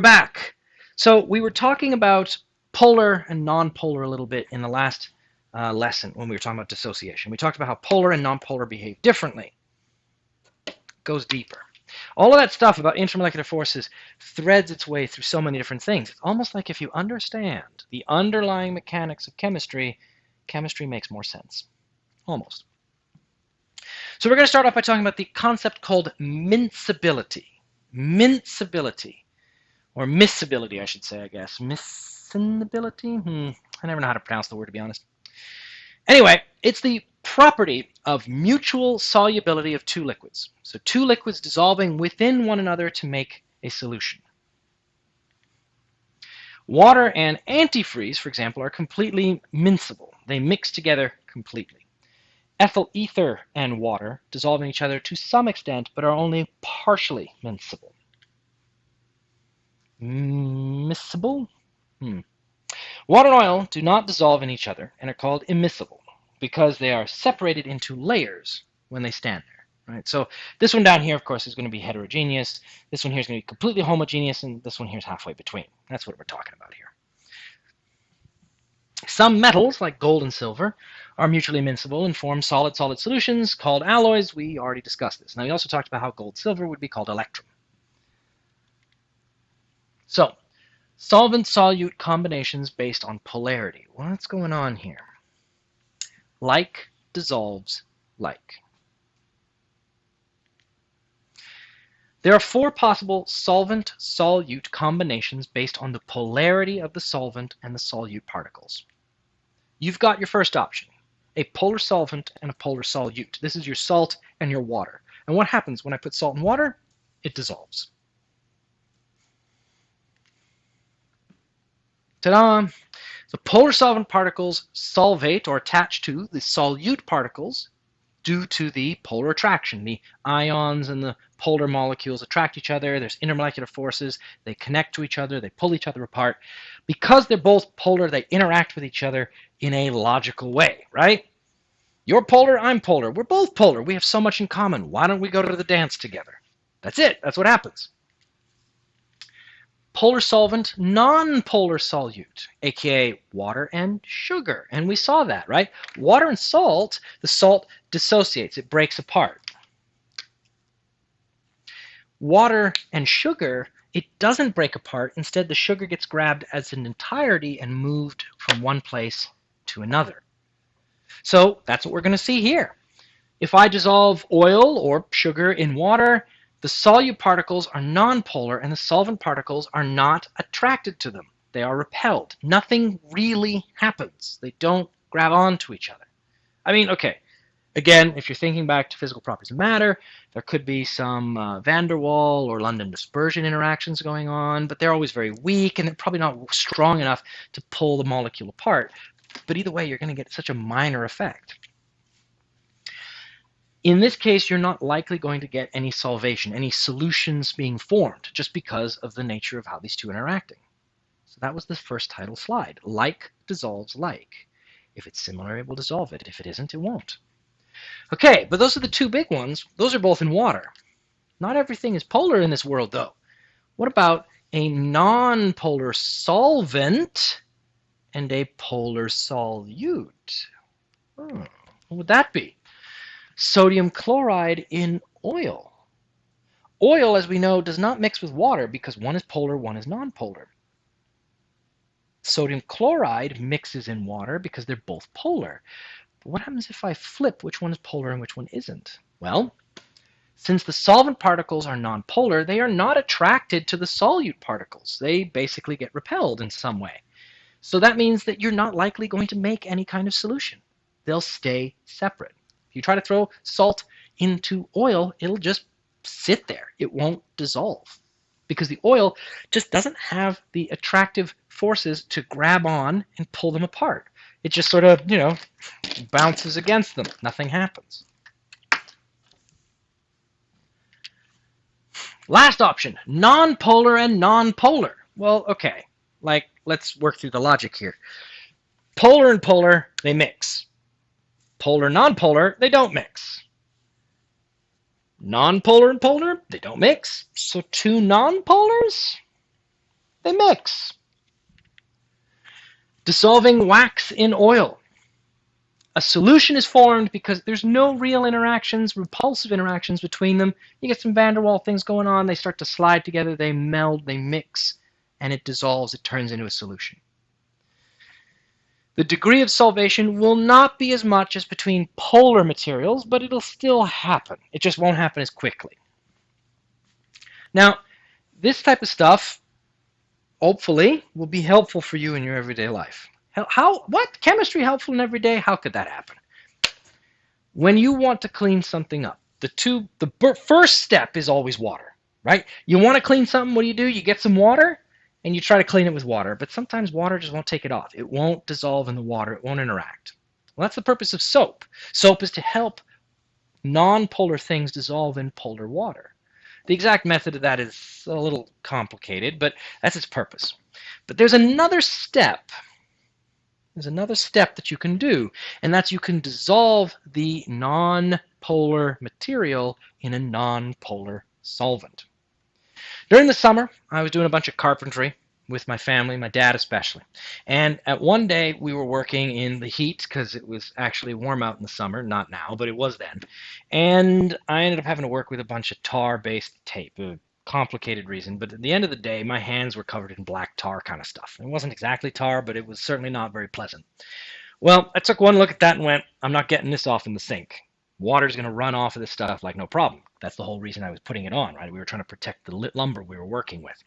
Back. So we were talking about polar and non-polar a little bit in the last lesson when we were talking about dissociation. We talked about how polar and non-polar behave differently. Goes deeper. All of that stuff about intermolecular forces threads its way through so many different things. It's almost like if you understand the underlying mechanics of chemistry, chemistry makes more sense. Almost. So we're going to start off by talking about the concept called miscibility. Miscibility. Or miscibility, I should say, I guess. Miscibility? I never know how to pronounce the word, to be honest. Anyway, it's the property of mutual solubility of two liquids. So two liquids dissolving within one another to make a solution. Water and antifreeze, for example, are completely miscible. They mix together completely. Ethyl ether and water dissolve in each other to some extent, but are only partially miscible. Miscible? Water and oil do not dissolve in each other and are called immiscible because they are separated into layers when they stand there. Right? So this one down here, of course, is going to be heterogeneous. This one here is going to be completely homogeneous, and this one here is halfway between. That's what we're talking about here. Some metals, like gold and silver, are mutually miscible and form solid-solid solutions called alloys. We already discussed this. Now, we also talked about how gold-silver would be called electrum. So, solvent-solute combinations based on polarity. What's going on here? Like dissolves like. There are four possible solvent-solute combinations based on the polarity of the solvent and the solute particles. You've got your first option, a polar solvent and a polar solute. This is your salt and your water. And what happens when I put salt and water? It dissolves. Ta-da! The polar solvent particles solvate or attach to the solute particles due to the polar attraction. The ions and the polar molecules attract each other. There's intermolecular forces. They connect to each other. They pull each other apart. Because they're both polar, they interact with each other in a logical way, right? You're polar, I'm polar. We're both polar. We have so much in common. Why don't we go to the dance together? That's it. That's what happens. Polar solvent, non-polar solute, aka water and sugar. And we saw that, right? Water and salt, the salt dissociates, it breaks apart. Water and sugar, it doesn't break apart. Instead, the sugar gets grabbed as an entirety and moved from one place to another. So that's what we're going to see here. If I dissolve oil or sugar in water, the solute particles are nonpolar and the solvent particles are not attracted to them. They are repelled. Nothing really happens. They don't grab onto each other. I mean, okay, again, if you're thinking back to physical properties of matter, there could be some van der Waal or London dispersion interactions going on, but they're always very weak and they're probably not strong enough to pull the molecule apart. But either way, you're going to get such a minor effect. In this case, you're not likely going to get any solvation, any solutions being formed, just because of the nature of how these two are interacting. So that was the first title slide. Like dissolves like. If it's similar, it will dissolve it. If it isn't, it won't. Okay, but those are the two big ones. Those are both in water. Not everything is polar in this world, though. What about a non-polar solvent and a polar solute? What would that be? Sodium chloride in oil. Oil, as we know, does not mix with water because one is polar, one is non-polar. Sodium chloride mixes in water because they're both polar. But what happens if I flip which one is polar and which one isn't? Well, since the solvent particles are non-polar, they are not attracted to the solute particles. They basically get repelled in some way. So that means that you're not likely going to make any kind of solution. They'll stay separate. If you try to throw salt into oil, it'll just sit there. It won't dissolve because the oil just doesn't have the attractive forces to grab on and pull them apart. It just sort of, bounces against them. Nothing happens. Last option, non-polar and non-polar. Well, okay, let's work through the logic here. Polar and polar, they mix. Polar, non-polar, they don't mix. Non-polar and polar, they don't mix. So two non-polars? They mix. Dissolving wax in oil. A solution is formed because there's no real interactions, repulsive interactions between them. You get some van der Waal things going on. They start to slide together. They meld. They mix. And it dissolves. It turns into a solution. The degree of solvation will not be as much as between polar materials, but it'll still happen. It just won't happen as quickly. Now, this type of stuff, hopefully, will be helpful for you in your everyday life. What? Chemistry helpful in every day? How could that happen? When you want to clean something up, the first step is always water, right? You want to clean something, what do? You get some water, and you try to clean it with water, but sometimes water just won't take it off. It won't dissolve in the water. It won't interact. Well, that's the purpose of soap. Soap is to help non-polar things dissolve in polar water. The exact method of that is a little complicated, but that's its purpose. But there's another step. There's another step that you can do, and that's you can dissolve the non-polar material in a non-polar solvent. During the summer, I was doing a bunch of carpentry with my family, my dad especially. And at one day, we were working in the heat because it was actually warm out in the summer. Not now, but it was then. And I ended up having to work with a bunch of tar-based tape. A complicated reason, but at the end of the day, my hands were covered in black tar kind of stuff. It wasn't exactly tar, but it was certainly not very pleasant. Well, I took one look at that and went, I'm not getting this off in the sink. Water's going to run off of this stuff like no problem. That's the whole reason I was putting it on, right? We were trying to protect the lit lumber we were working with.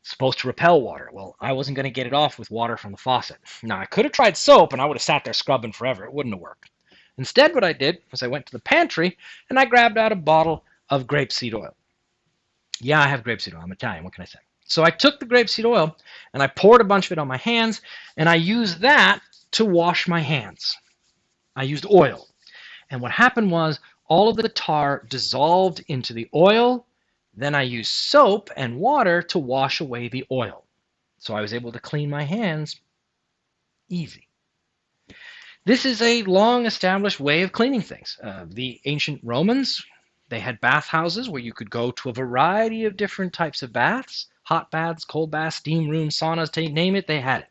It's supposed to repel water. Well, I wasn't going to get it off with water from the faucet. Now, I could have tried soap, and I would have sat there scrubbing forever. It wouldn't have worked. Instead, what I did was I went to the pantry, and I grabbed out a bottle of grapeseed oil. Yeah, I have grapeseed oil. I'm Italian. What can I say? So I took the grapeseed oil, and I poured a bunch of it on my hands, and I used that to wash my hands. I used oil. And what happened was all of the tar dissolved into the oil. Then I used soap and water to wash away the oil. So I was able to clean my hands easy. This is a long-established way of cleaning things. The ancient Romans, they had bathhouses where you could go to a variety of different types of baths. Hot baths, cold baths, steam rooms, saunas, name it, they had it.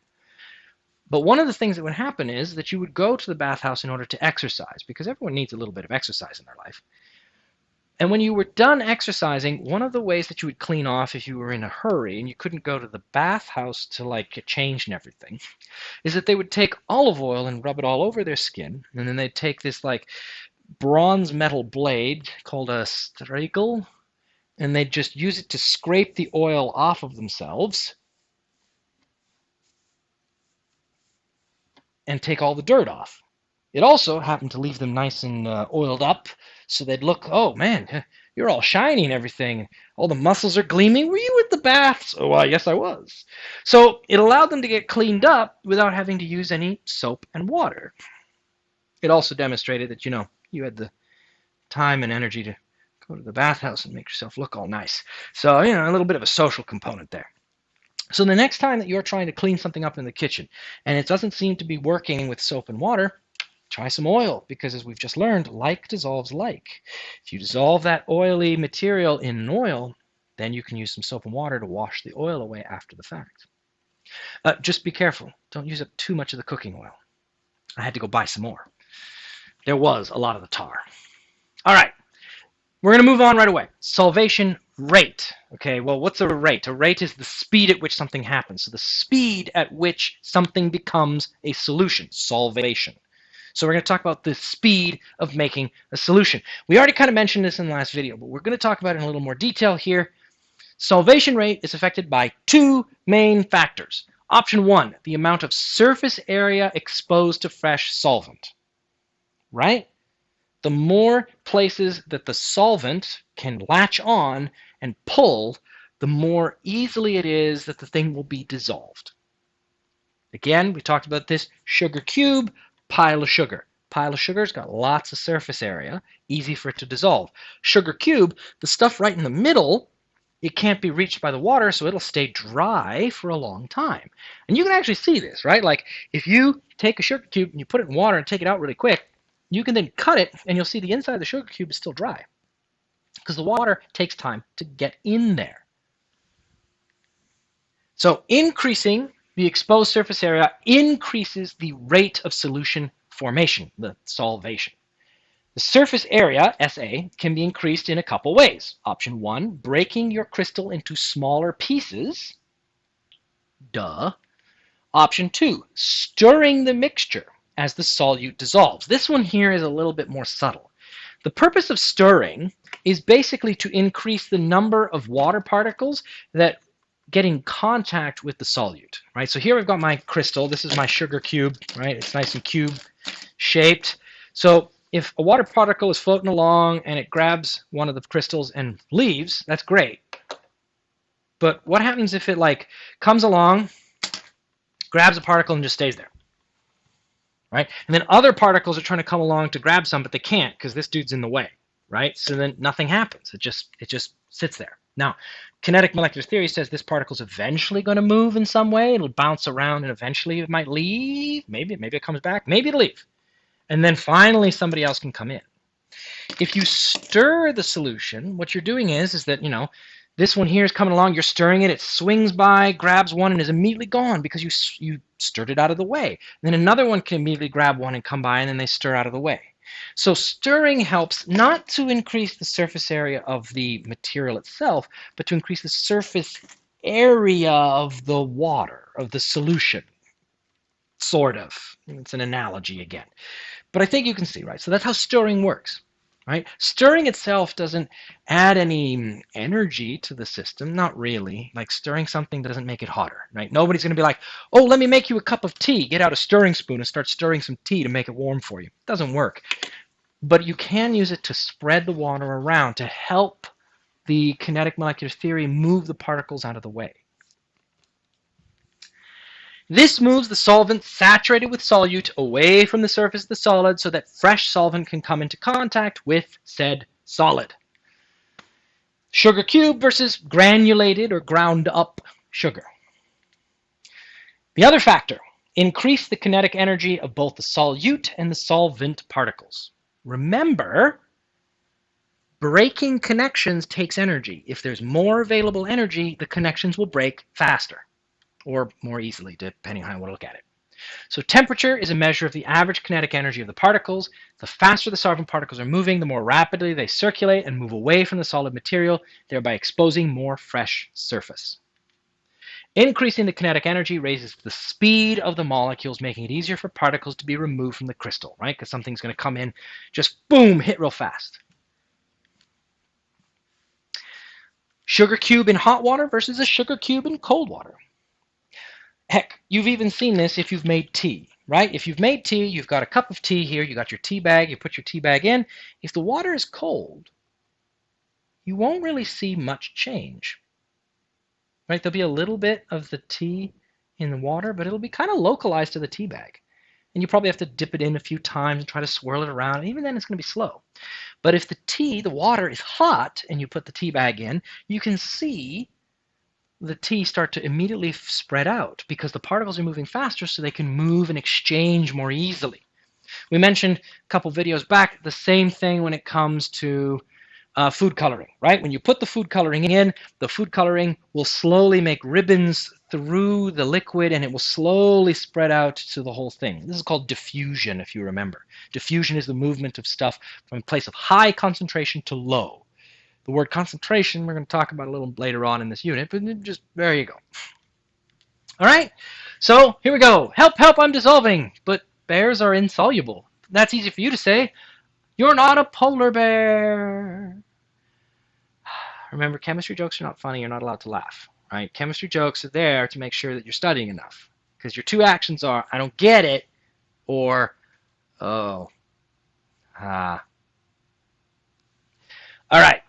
But one of the things that would happen is that you would go to the bathhouse in order to exercise, because everyone needs a little bit of exercise in their life. And when you were done exercising, one of the ways that you would clean off if you were in a hurry and you couldn't go to the bathhouse to get changed and everything, is that they would take olive oil and rub it all over their skin, and then they'd take this bronze metal blade called a strigil, and they'd just use it to scrape the oil off of themselves and take all the dirt off. It also happened to leave them nice and oiled up, so they'd look, oh man, you're all shiny and everything. All the muscles are gleaming. Were you at the baths? Oh, yes, I was. So it allowed them to get cleaned up without having to use any soap and water. It also demonstrated that, you had the time and energy to go to the bathhouse and make yourself look all nice. So, a little bit of a social component there. So the next time that you're trying to clean something up in the kitchen and it doesn't seem to be working with soap and water, try some oil, because as we've just learned, like dissolves like. If you dissolve that oily material in an oil, then you can use some soap and water to wash the oil away after the fact. Just be careful. Don't use up too much of the cooking oil. I had to go buy some more. There was a lot of the tar. All right. We're going to move on right away. Solvation rate. Okay, well, what's a rate? A rate is the speed at which something happens. So the speed at which something becomes a solution, solvation. So we're going to talk about the speed of making a solution. We already kind of mentioned this in the last video, but we're going to talk about it in a little more detail here. Solvation rate is affected by two main factors. Option 1, the amount of surface area exposed to fresh solvent. Right? The more places that the solvent can latch on and pull, the more easily it is that the thing will be dissolved. Again, we talked about this sugar cube, pile of sugar. Pile of sugar's got lots of surface area, easy for it to dissolve. Sugar cube, the stuff right in the middle, it can't be reached by the water, so it'll stay dry for a long time. And you can actually see this, right? Like if you take a sugar cube and you put it in water and take it out really quick, you can then cut it, and you'll see the inside of the sugar cube is still dry because the water takes time to get in there. So increasing the exposed surface area increases the rate of solution formation, the solvation. The surface area, SA, can be increased in a couple ways. Option 1, breaking your crystal into smaller pieces. Duh. Option 2, stirring the mixture as the solute dissolves. This one here is a little bit more subtle. The purpose of stirring is basically to increase the number of water particles that get in contact with the solute, right? So here I've got my crystal. This is my sugar cube, right? It's nice and cube shaped. So if a water particle is floating along and it grabs one of the crystals and leaves, that's great. But what happens if it like comes along, grabs a particle and just stays there, right? And then other particles are trying to come along to grab some, but they can't because this dude's in the way, right? So then nothing happens. It just sits there. Now, kinetic molecular theory says this particle's eventually going to move in some way. It'll bounce around and eventually it might leave. Maybe it comes back. Maybe it'll leave. And then finally somebody else can come in. If you stir the solution, what you're doing is that, this one here is coming along, you're stirring it, it swings by, grabs one, and is immediately gone because you stirred it out of the way. And then another one can immediately grab one and come by, and then they stir out of the way. So stirring helps not to increase the surface area of the material itself, but to increase the surface area of the water, of the solution. Sort of. It's an analogy again. But I think you can see, right? So that's how stirring works. Right? Stirring itself doesn't add any energy to the system, not really. Like stirring something doesn't make it hotter, right? Nobody's going to be like, oh, let me make you a cup of tea. Get out a stirring spoon and start stirring some tea to make it warm for you. It doesn't work. But you can use it to spread the water around to help the kinetic molecular theory move the particles out of the way. This moves the solvent saturated with solute away from the surface of the solid so that fresh solvent can come into contact with said solid. Sugar cube versus granulated or ground up sugar. The other factor, increase the kinetic energy of both the solute and the solvent particles. Remember, breaking connections takes energy. If there's more available energy, the connections will break faster. Or more easily, depending on how you want to look at it. So temperature is a measure of the average kinetic energy of the particles. The faster the solvent particles are moving, the more rapidly they circulate and move away from the solid material, thereby exposing more fresh surface. Increasing the kinetic energy raises the speed of the molecules, making it easier for particles to be removed from the crystal, right? Because something's going to come in, just boom, hit real fast. Sugar cube in hot water versus a sugar cube in cold water. Heck, you've even seen this if you've made tea, right? If you've made tea, you've got a cup of tea here, you got your tea bag, you put your tea bag in. If the water is cold, you won't really see much change, right? There'll be a little bit of the tea in the water, but it'll be kind of localized to the tea bag. And you probably have to dip it in a few times and try to swirl it around, and even then it's going to be slow. But if the water is hot, and you put the tea bag in, you can see the tea start to immediately spread out because the particles are moving faster so they can move and exchange more easily. We mentioned a couple videos back the same thing when it comes to food coloring, right? When you put the food coloring in, the food coloring will slowly make ribbons through the liquid and it will slowly spread out to the whole thing. This is called diffusion, if you remember. Diffusion is the movement of stuff from a place of high concentration to low. The word concentration we're going to talk about a little later on in this unit, but just there you go. All right, so here we go. Help, help, I'm dissolving. But bears are insoluble. That's easy for you to say. You're not a polar bear. Remember, chemistry jokes are not funny. You're not allowed to laugh. Right? Chemistry jokes are there to make sure that you're studying enough. Because your two actions are, I don't get it, or, oh, ah. All right.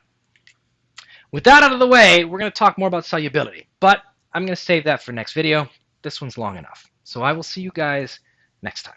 With that out of the way, we're going to talk more about solubility, but I'm going to save that for next video. This one's long enough. So I will see you guys next time.